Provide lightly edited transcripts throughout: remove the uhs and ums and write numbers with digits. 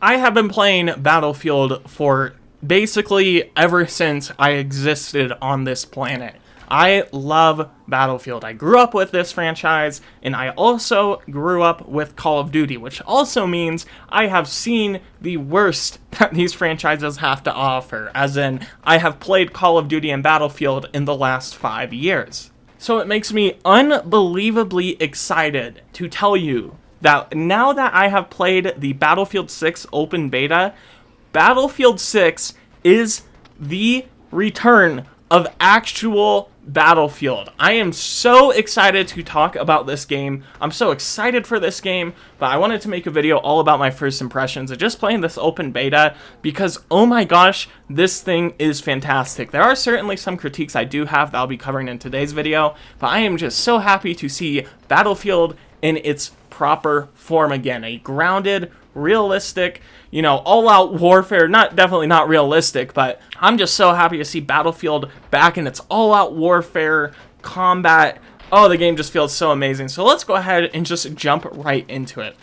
I have been playing Battlefield for basically ever since I existed on this planet. I love Battlefield. I grew up with this franchise, and I also grew up with Call of Duty, which also means I have seen the worst that these franchises have to offer, as in, I have played Call of Duty and Battlefield in the last 5 years. So it makes me unbelievably excited to tell you that now that I have played the Battlefield 6 open beta, Battlefield 6 is the return of actual Battlefield. I am so excited to talk about this game. I'm so excited for this game, but I wanted to make a video all about my first impressions of just playing this open beta because, oh my gosh, this thing is fantastic. There are certainly some critiques I do have that I'll be covering in today's video, but I am just so happy to see Battlefield in its proper form again. A grounded, realistic, all-out warfare. Definitely not realistic, but I'm just so happy to see Battlefield back in its all-out warfare combat. Oh, the game just feels so amazing. So let's go ahead and just jump right into it.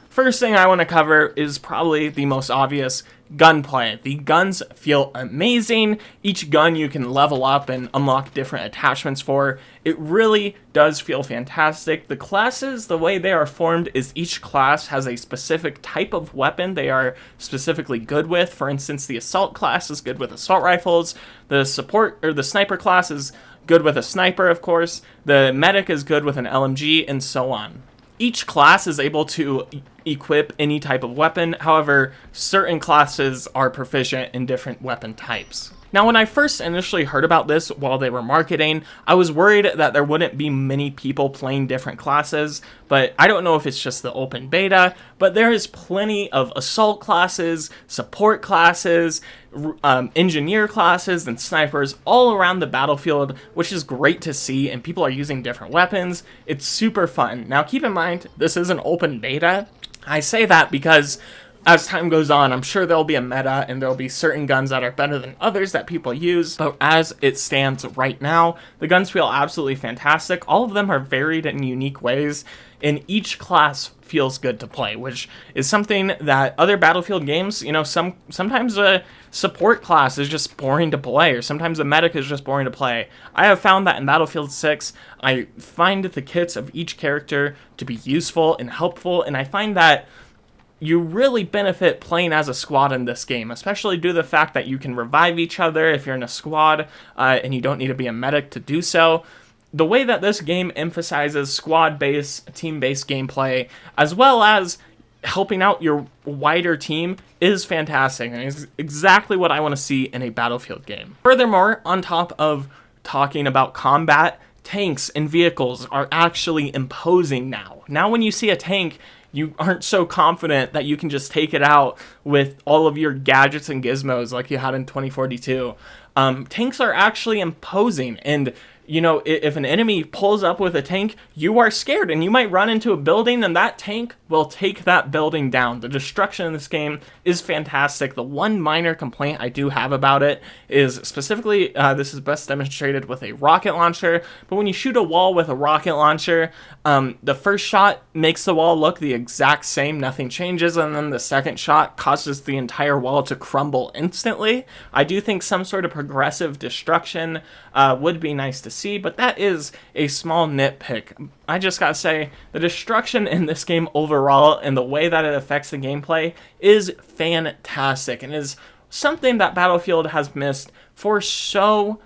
First thing I want to cover is probably the most obvious: gunplay. The guns feel amazing. Each gun you can level up and unlock different attachments for. It really does feel fantastic. The classes, the way they are formed is each class has a specific type of weapon they are specifically good with. For instance, the assault class is good with assault rifles. The sniper class is good with a sniper, of course. The medic is good with an LMG, and so on. Each class is able to equip any type of weapon. However, certain classes are proficient in different weapon types. Now, when I first initially heard about this while they were marketing, I was worried that there wouldn't be many people playing different classes, but I don't know if it's just the open beta, but there is plenty of assault classes, support classes, engineer classes, and snipers all around the battlefield, which is great to see, and people are using different weapons. It's super fun. Now, keep in mind, this is an open beta. I say that because as time goes on, I'm sure there'll be a meta and there'll be certain guns that are better than others that people use. But as it stands right now, the guns feel absolutely fantastic. All of them are varied in unique ways, and each class feels good to play, which is something that other Battlefield games, sometimes a support class is just boring to play, or sometimes a medic is just boring to play. I have found that in Battlefield 6, I find the kits of each character to be useful and helpful, and I find that you really benefit playing as a squad in this game, especially due to the fact that you can revive each other if you're in a squad, and you don't need to be a medic to do so. The way that this game emphasizes squad-based, team-based gameplay, as well as helping out your wider team, is fantastic, and is exactly what I want to see in a Battlefield game. Furthermore, on top of talking about combat, tanks and vehicles are actually imposing now. Now when you see a tank, you aren't so confident that you can just take it out with all of your gadgets and gizmos like you had in 2042. Tanks are actually imposing, and if an enemy pulls up with a tank, you are scared, and you might run into a building, and that tank will take that building down. The destruction in this game is fantastic. The one minor complaint I do have about it is specifically, this is best demonstrated with a rocket launcher, but when you shoot a wall with a rocket launcher, the first shot makes the wall look the exact same, nothing changes, and then the second shot causes the entire wall to crumble instantly. I do think some sort of progressive destruction would be nice to see, but that is a small nitpick. I just gotta say, the destruction in this game overall and the way that it affects the gameplay is fantastic, and is something that Battlefield has missed for so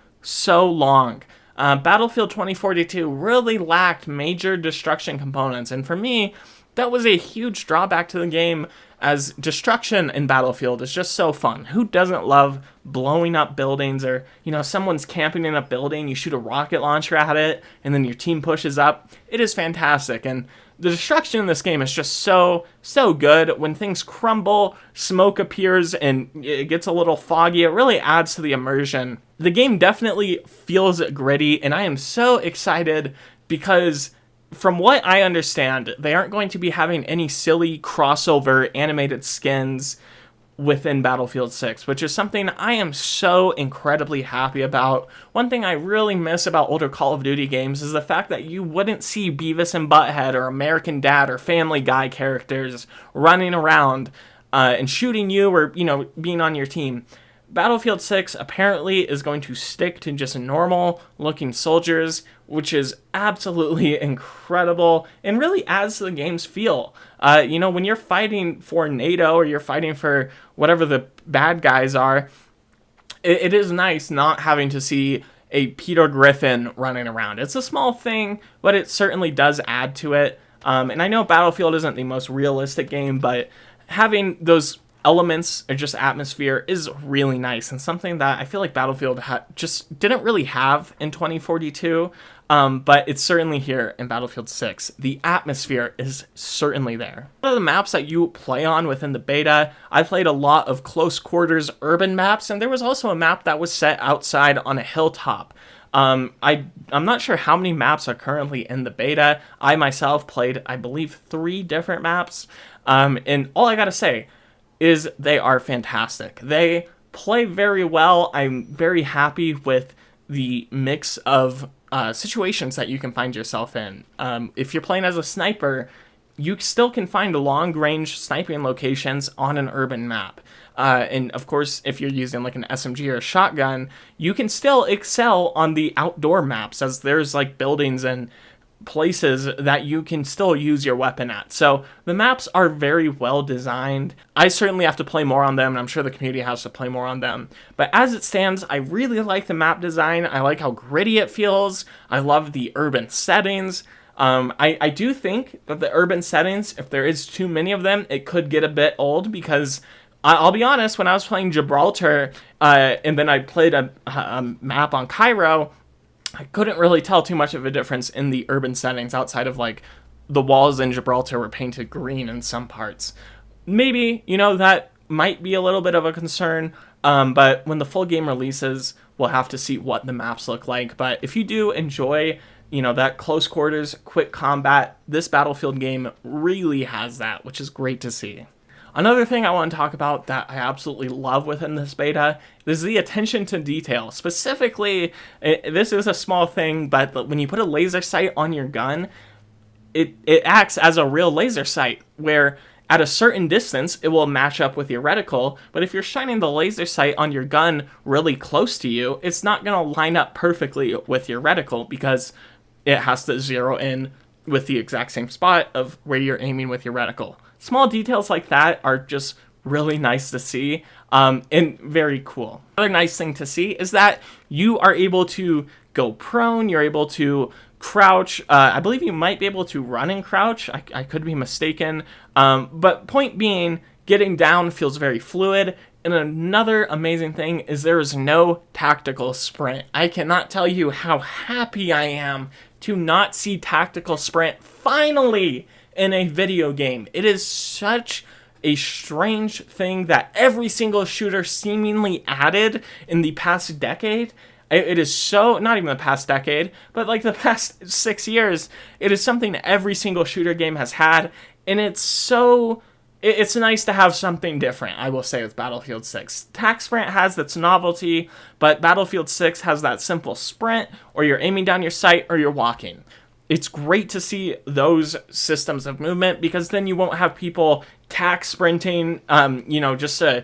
long. Battlefield 2042 really lacked major destruction components, and for me, that was a huge drawback to the game, as destruction in Battlefield is just so fun. Who doesn't love blowing up buildings, or, someone's camping in a building, you shoot a rocket launcher at it, and then your team pushes up? It is fantastic, and the destruction in this game is just so good. When things crumble, smoke appears, and it gets a little foggy, it really adds to the immersion. The game definitely feels gritty, and I am so excited because, from what I understand, they aren't going to be having any silly crossover animated skins within Battlefield 6, which is something I am so incredibly happy about. One thing I really miss about older Call of Duty games is the fact that you wouldn't see Beavis and Butthead or American Dad or Family Guy characters running around and shooting you or, being on your team. Battlefield 6 apparently is going to stick to just normal looking soldiers, which is absolutely incredible and really adds to the game's feel. When you're fighting for NATO or you're fighting for whatever the bad guys are, it is nice not having to see a Peter Griffin running around. It's a small thing, but it certainly does add to it. And I know Battlefield isn't the most realistic game, but having those elements or just atmosphere is really nice and something that I feel like Battlefield just didn't really have in 2042, but it's certainly here in Battlefield 6. The atmosphere is certainly there. One of the maps that you play on within the beta, I played a lot of close quarters urban maps, and there was also a map that was set outside on a hilltop. I'm not sure how many maps are currently in the beta. I myself played, I believe, 3 different maps, and all I gotta say is they are fantastic. They play very well. I'm very happy with the mix of situations that you can find yourself in. If you're playing as a sniper, you still can find long-range sniping locations on an urban map. And of course, if you're using like an SMG or a shotgun, you can still excel on the outdoor maps, as there's like buildings and places that you can still use your weapon at. So the maps are very well designed. I certainly have to play more on them, and I'm sure the community has to play more on them. But as it stands, I really like the map design. I like how gritty it feels. I love the urban settings. I do think that the urban settings, if there is too many of them, it could get a bit old, because I'll be honest, when I was playing Gibraltar, and then I played a map on Cairo, I couldn't really tell too much of a difference in the urban settings outside of like the walls in Gibraltar were painted green in some parts. Maybe, that might be a little bit of a concern, but when the full game releases, we'll have to see what the maps look like. But if you do enjoy, that close quarters, quick combat, this Battlefield game really has that, which is great to see. Another thing I want to talk about that I absolutely love within this beta is the attention to detail. Specifically, this is a small thing, but when you put a laser sight on your gun, it acts as a real laser sight, where at a certain distance, it will match up with your reticle, but if you're shining the laser sight on your gun really close to you, it's not going to line up perfectly with your reticle, because it has to zero in with the exact same spot of where you're aiming with your reticle. Small details like that are just really nice to see, and very cool. Another nice thing to see is that you are able to go prone, you're able to crouch. I believe you might be able to run and crouch. I could be mistaken. But point being, getting down feels very fluid. And another amazing thing is there is no tactical sprint. I cannot tell you how happy I am to not see tactical sprint finally in a video game. It is such a strange thing that every single shooter seemingly added in the past decade. It is so, not even the past decade, but like the past 6 years, it is something every single shooter game has had, and it's nice to have something different, I will say, with Battlefield 6. Tac Sprint has its novelty, but Battlefield 6 has that simple sprint, or you're aiming down your sight, or you're walking. It's great to see those systems of movement, because then you won't have people tac sprinting, just to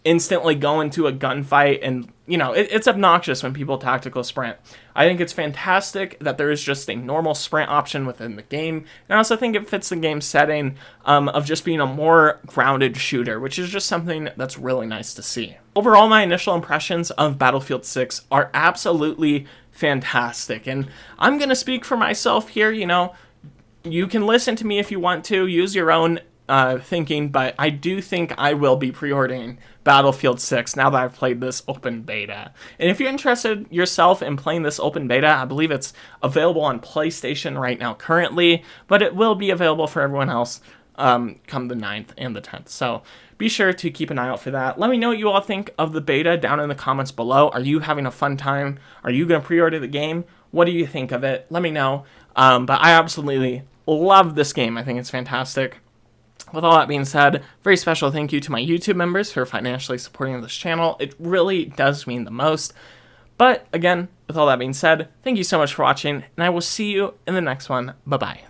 instantly go into a gunfight, and it's obnoxious when people tactical sprint. I think it's fantastic that there is just a normal sprint option within the game, and I also think it fits the game setting of just being a more grounded shooter, which is just something that's really nice to see. Overall, my initial impressions of Battlefield 6 are absolutely fantastic, and I'm gonna speak for myself here. You can listen to me if you want to, use your own thinking, but I do think I will be pre-ordering Battlefield 6 now that I've played this open beta. And if you're interested yourself in playing this open beta, I believe it's available on PlayStation right now currently, but it will be available for everyone else come the 9th and the 10th. So be sure to keep an eye out for that. Let me know what you all think of the beta down in the comments below. Are you having a fun time? Are you going to pre-order the game? What do you think of it? Let me know. But I absolutely love this game. I think it's fantastic. With all that being said, very special thank you to my YouTube members for financially supporting this channel. It really does mean the most. But again, with all that being said, thank you so much for watching, and I will see you in the next one. Bye-bye.